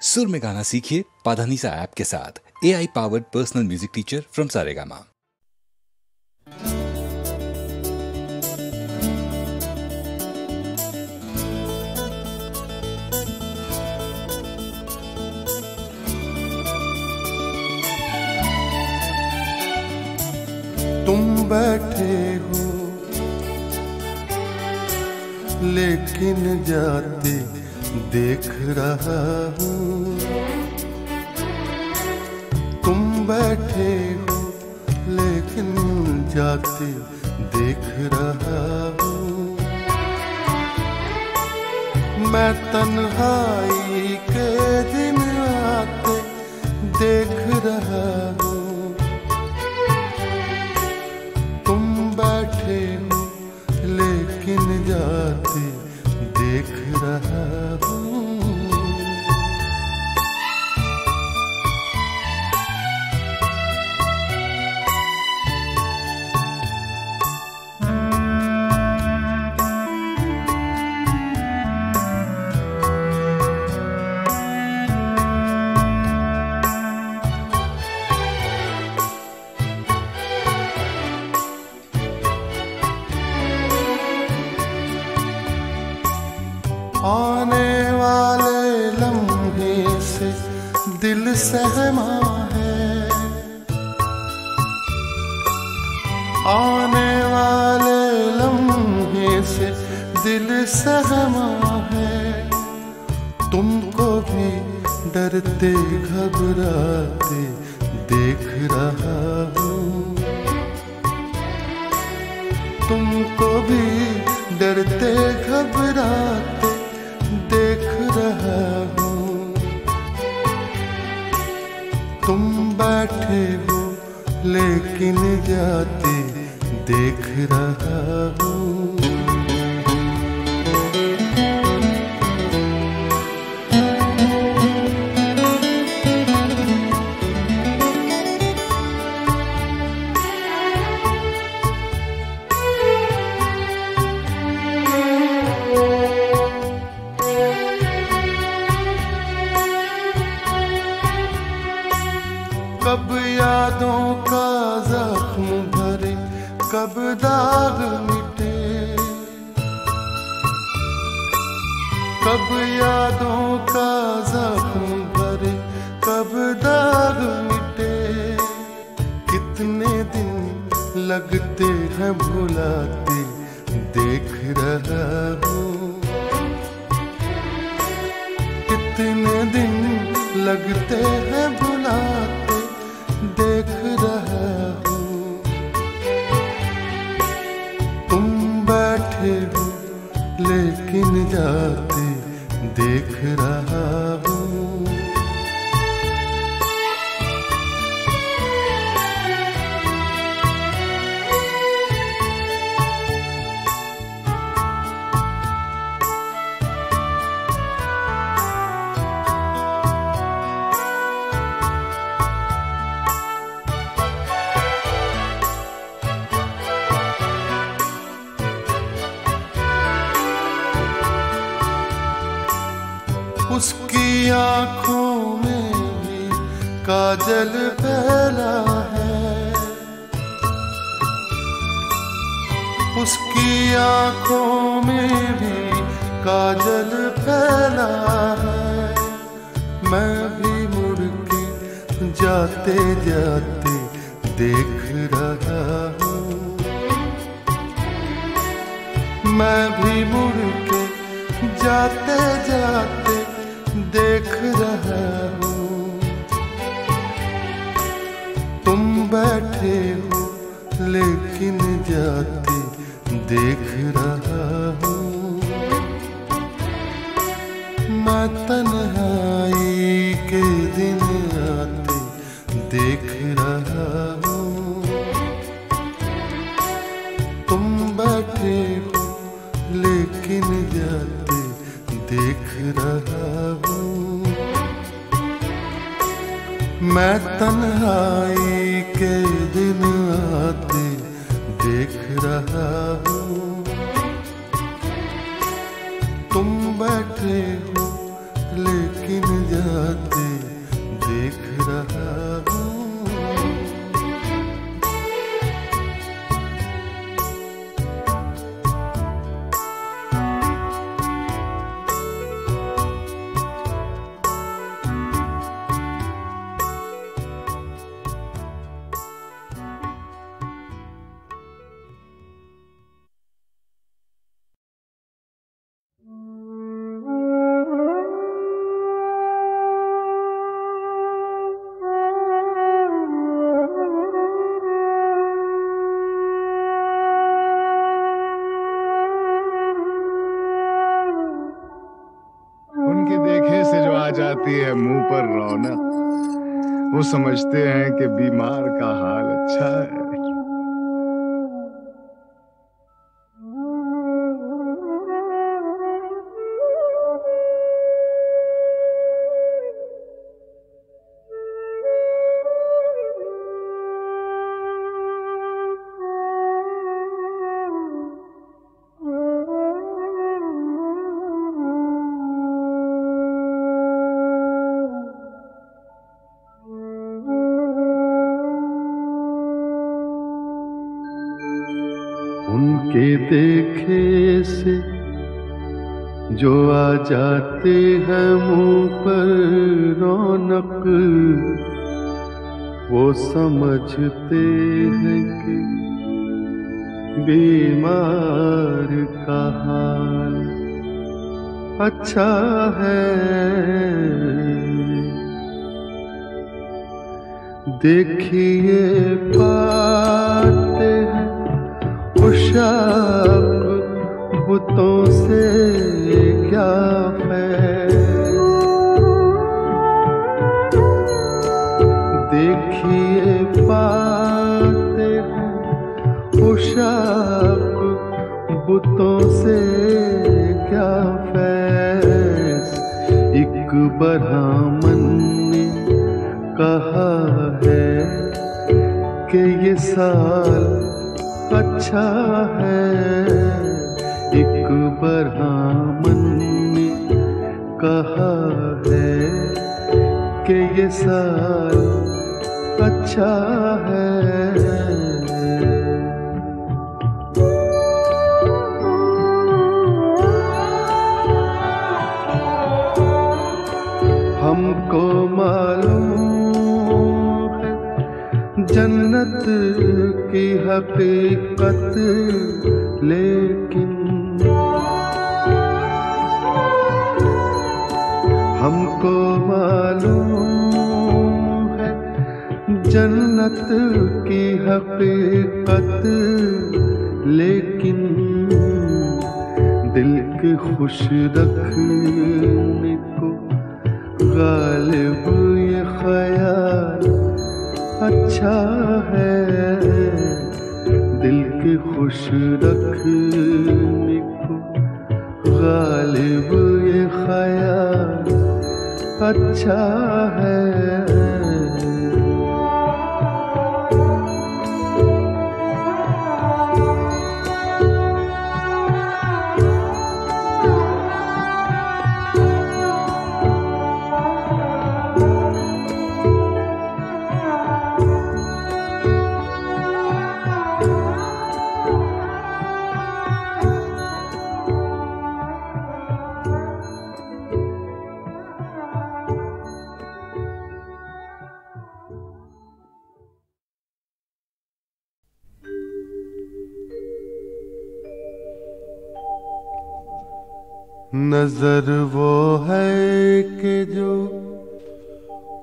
सुर में गाना सीखिए पाधानीसा ऐप के साथ। AI powered personal music teacher from Saregama. तुम बैठे हो लेकिन जाते देख रहा हूँ। तुम बैठे हो लेकिन जाते देख रहा हूँ। मैं तन्हाई के दिन आते देख रहा हूँ। तुम बैठे हो लेकिन जाते देख रहा हूँ। आने वाले लम्हे से दिल सहमा है। आने वाले लम्हे से दिल सहमा है। तुमको भी डरते घबराते देख रहा हूँ। तुमको भी डरते घबराते देख रहा हूँ। तुम बैठे हो लेकिन जाते देख रहा हूँ। कब यादों का जख्म भरे, कब दाग मिटे। कब यादों का जख्म भरे, कब दाग मिटे। कितने दिन लगते हैं भुलाते देख रहा हूँ। कितने दिन लगते हैं भुलाते देख रहा हूँ। तुम बैठे हो लेकिन जाते देख रहा हूँ। उसकी आँखों में भी काजल फैला है। उसकी आँखों में भी काजल फैला है। मैं भी मुड़ के जाते जाते देख रहा हूँ। मैं भी मुड़ के जाते जाते देख रहा हूँ। तुम बैठे हो लेकिन जाते देख रहा हूँ। मैं तन्हाई के दिन आते देख रहा हूँ। तुम बैठे हो लेकिन जाते देख रहा हूँ। मैं तन्हाई के दिन आते देख रहा हूँ। तुम बैठे हो लेकिन जाते आती है मुंह पर रौनक। वो समझते हैं कि बीमार का हाल अच्छा है। उनके देखे से जो आ जाते हैं मुंह पर रौनक, वो समझते हैं कि बीमार का हाल अच्छा है। देखिए पाते हैं खुशाक बुतों से क्या फैज़। देखिए पाते हैं खुशाक बुतों से क्या फैज़। एक ब्राह्मण ने कहा है कि ये साल अच्छा है। एक ब्राह्मण ने कहा है कि ये साल अच्छा है। हमको मालूम है जन्नत की हकीकत, लेकिन हमको मालूम है जन्नत की हकीकत, लेकिन दिल के खुश रखने को गालिब ये ख्याल अच्छा है। दिल के खुश रखने को गालिब ये ख्याल अच्छा है। नजर वो है कि जो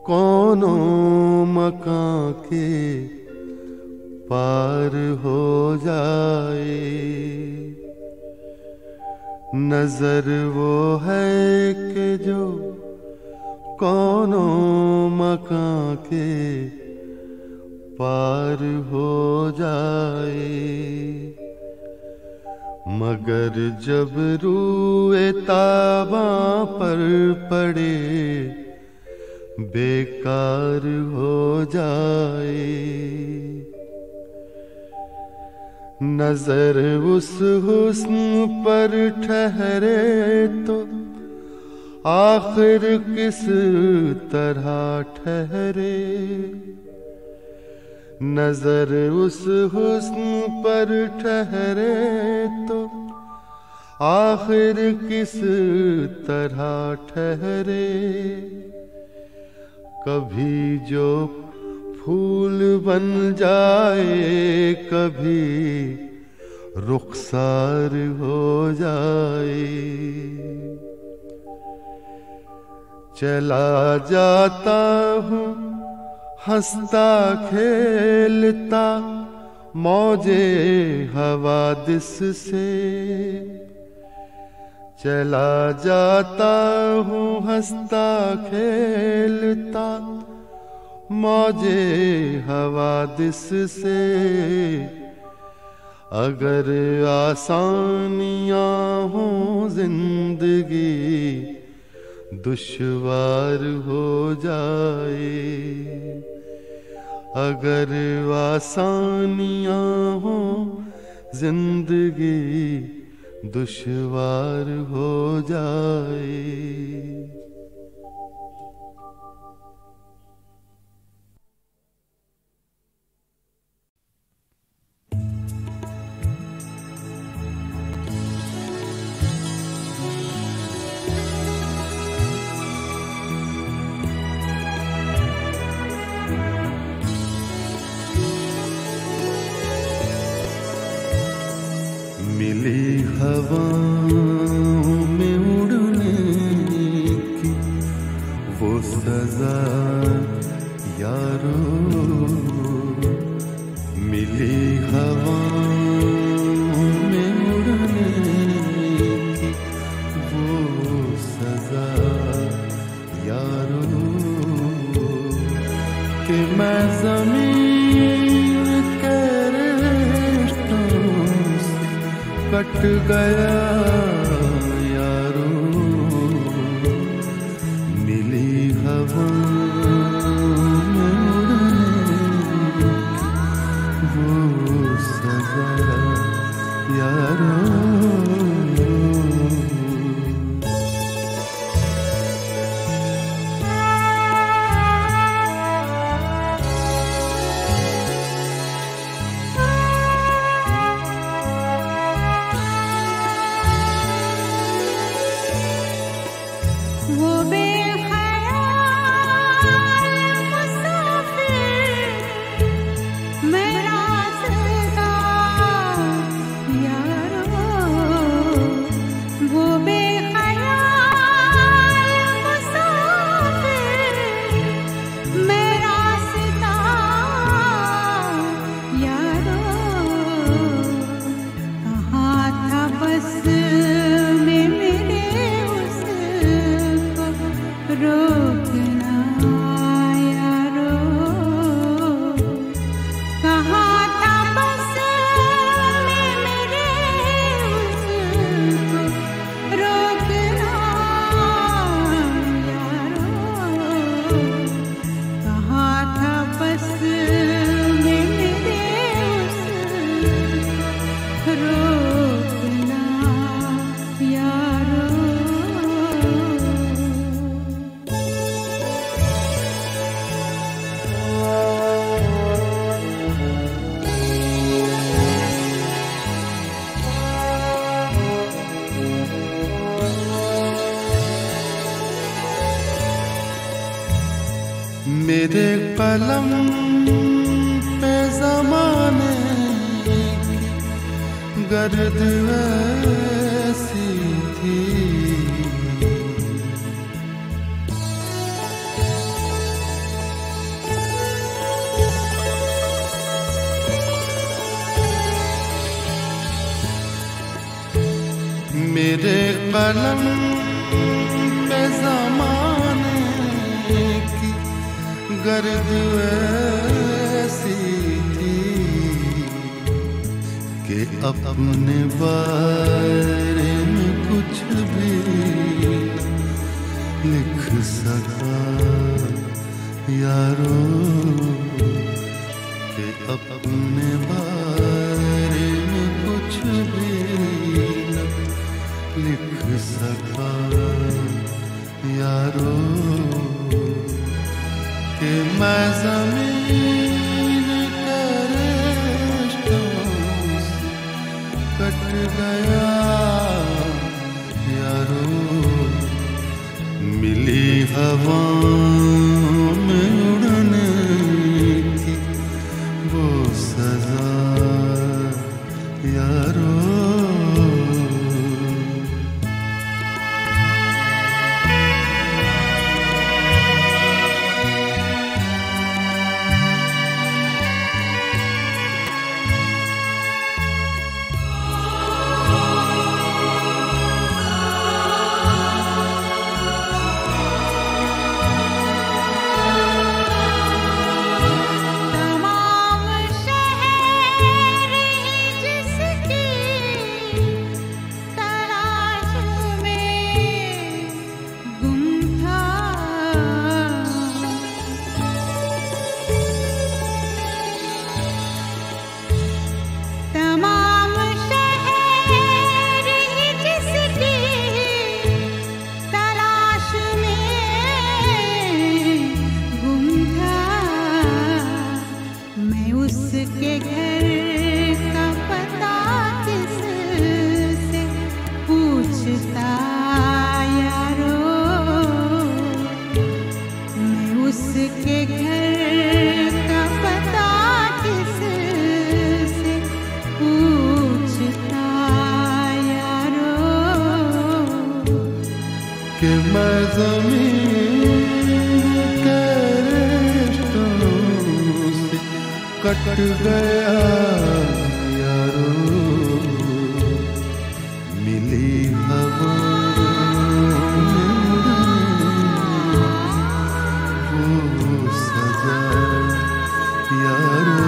कोनों मकां के पार हो जाए। नजर वो है कि जो कोनों मकां के पार हो जाए। मगर जब रूए ताबा पर पड़े बेकार हो जाए। नजर उस हुस्न पर ठहरे तो आखिर किस तरह ठहरे। नजर उस हुस्न पर ठहरे तो आखिर किस तरह ठहरे। कभी जो फूल बन जाए, कभी रुखसार हो जाए। चला जाता हूँ हंसता खेलता मौजे हवादिस से। चला जाता हूँ हंसता खेलता मौजे हवादिस से। अगर आसानियाँ हों जिंदगी दुश्वार हो जाए। अगर आसानियाँ हों जिंदगी दुश्वार हो जाए। मिली हवाओं में उड़ने की वो सजा यारो। मिली हवाओं में उड़ने की वो सजा यारो। कि मैं ज़मीन के कट गया यारो। मिली हवा में उड़ने वो सजा यारो। मेरे कलम पे ज़माने की गर्द ऐसी थी। मेरे कलम पे ज़माने की गर्द ऐसी थी कि अपने बारे में कुछ भी लिख सका यारो। कि अपने बारे में कुछ भी लिख सका यारो। कि मैं ज़मीन के रिश्तों से कट गया यारो। मिली हवाओं में उड़ने की वो सजा यारो। किसके घर का पता किससे पूछता यारो कि मैं ज़मीन के रिश्तों से कट गया यारो, मिली हवा वो सजा यारो।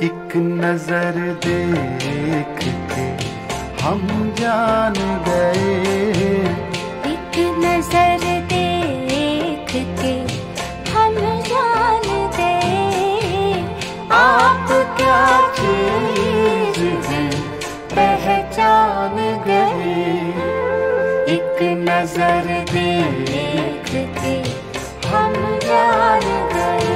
एक नजर देख के हम जान गए, एक नजर देख के हम जान गए, आप क्या चीज है पहचान गए। एक नजर देख के हम जान गए।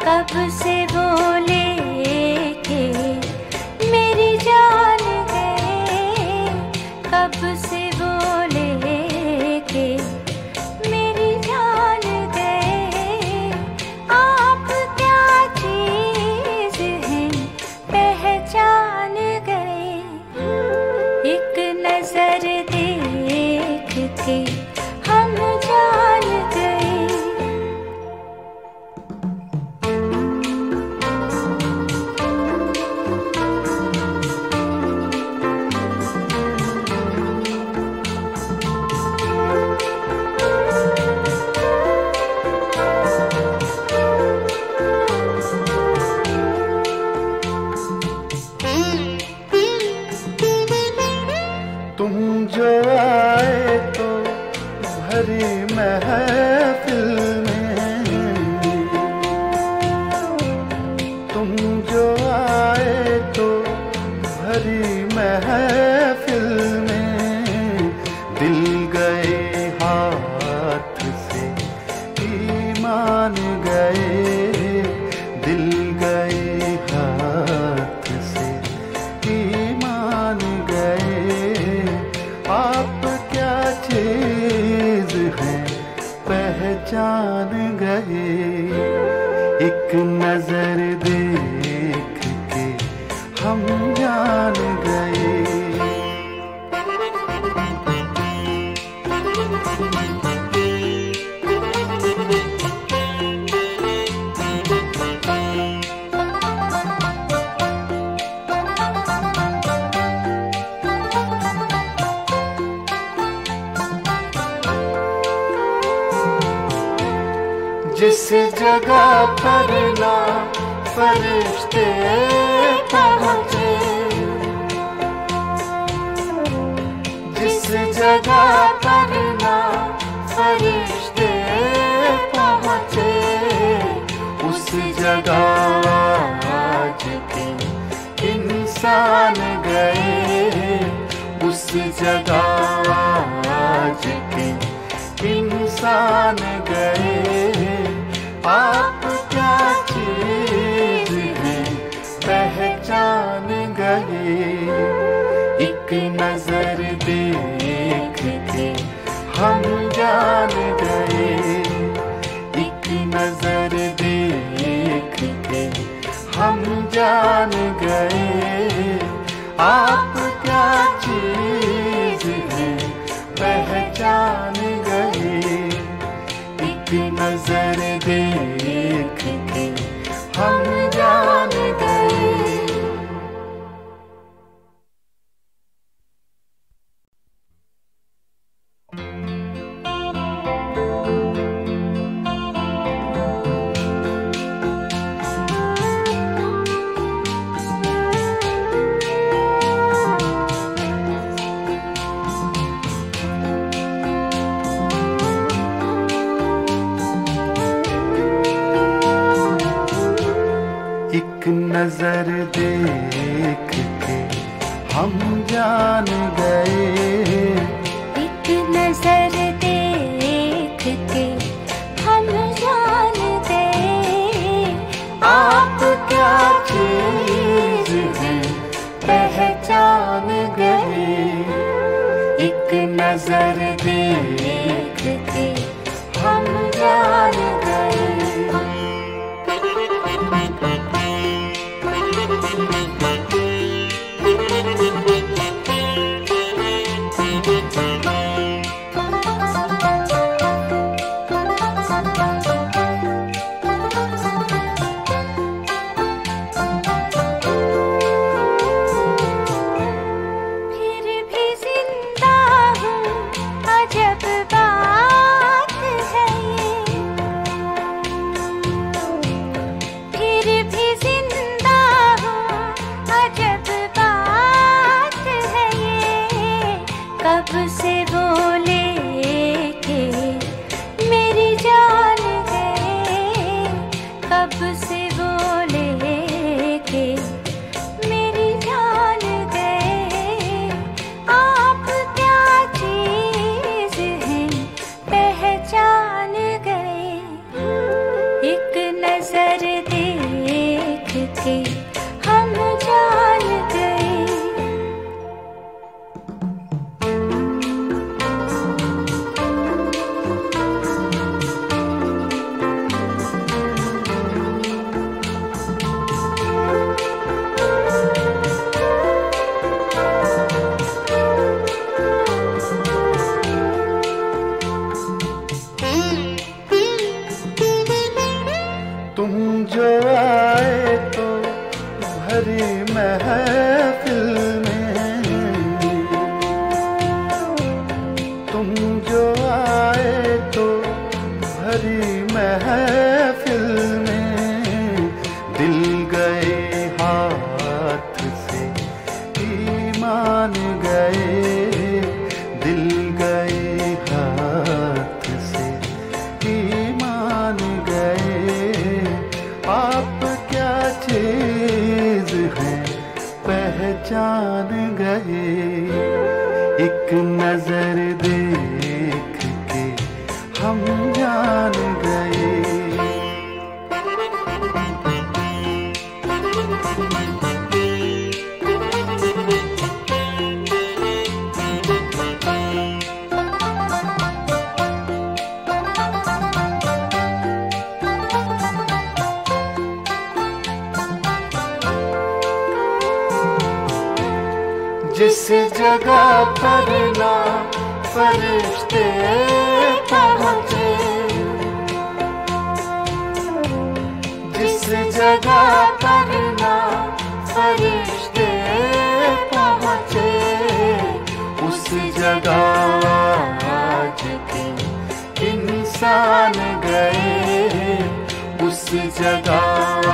कब से बोले के मेरी जान गए, कब से बोले के मेरी जान गए। आप क्या चीज हैं पहचान गए। एक नजर देख के हम जान गए। तुम जो आए तो भरी महफिल में, तुम जो आए तो भरी महफिल में, दिल गए हाथ से ईमान गए, दिल गए हाथ से ईमान गए। आप क्या चीज है पहचान गए। एक नजर देख के हम जान गए। जिस जगह पर ना फरिश्ते पहुँचे, जिस जगह पर ना फरिश्ते पहुँचे, उस जगह आज के इंसान गए, उस जगह आज के इंसान गए। आप क्या चीज हैं नजर देख के हम जान गए, एक नजर देख के हम जान गए। आप क्या चीज है पहचान गए, एक नजर देख के हम जान गए। एक नजर देख के हम जान गए, एक नजर देख के हम जान गए। आप क्या चीज है पहचान गए, एक नजर देख के हम जान गए। कब से बोले के मेरी जान गए, कब से बोले के मेरी जान गए। आप क्या चीज हैं पहचान गए, एक नजर देख के हम जान गए। तुम जो आए तो भरी महफिल में, तुम जो आए तो भरी महफिल में, दिल गए हाथ से ईमान गए, दिल गए हाथ से ईमान गए। आप क्या चीज है पहचान गए, एक नजर देख के हम जान गए। जिस जगह पर ना फरिश्ते पहुँचे, जिस जगह पर ना फरिश्ते पहुँचे, उस जगह आज के इंसान गए, उस जगह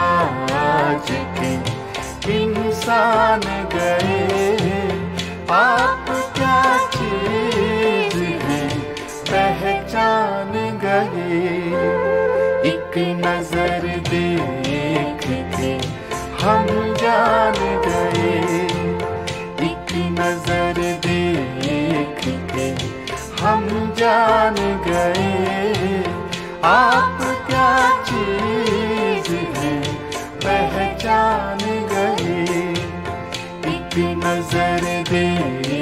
आज के इंसान गए। आप क्या चीज है पहचान गए, एक नजर देख के हम जान गए, एक नजर देख के हम जान गए। आप क्या चीज है पहचान गए, एक सी नजर दे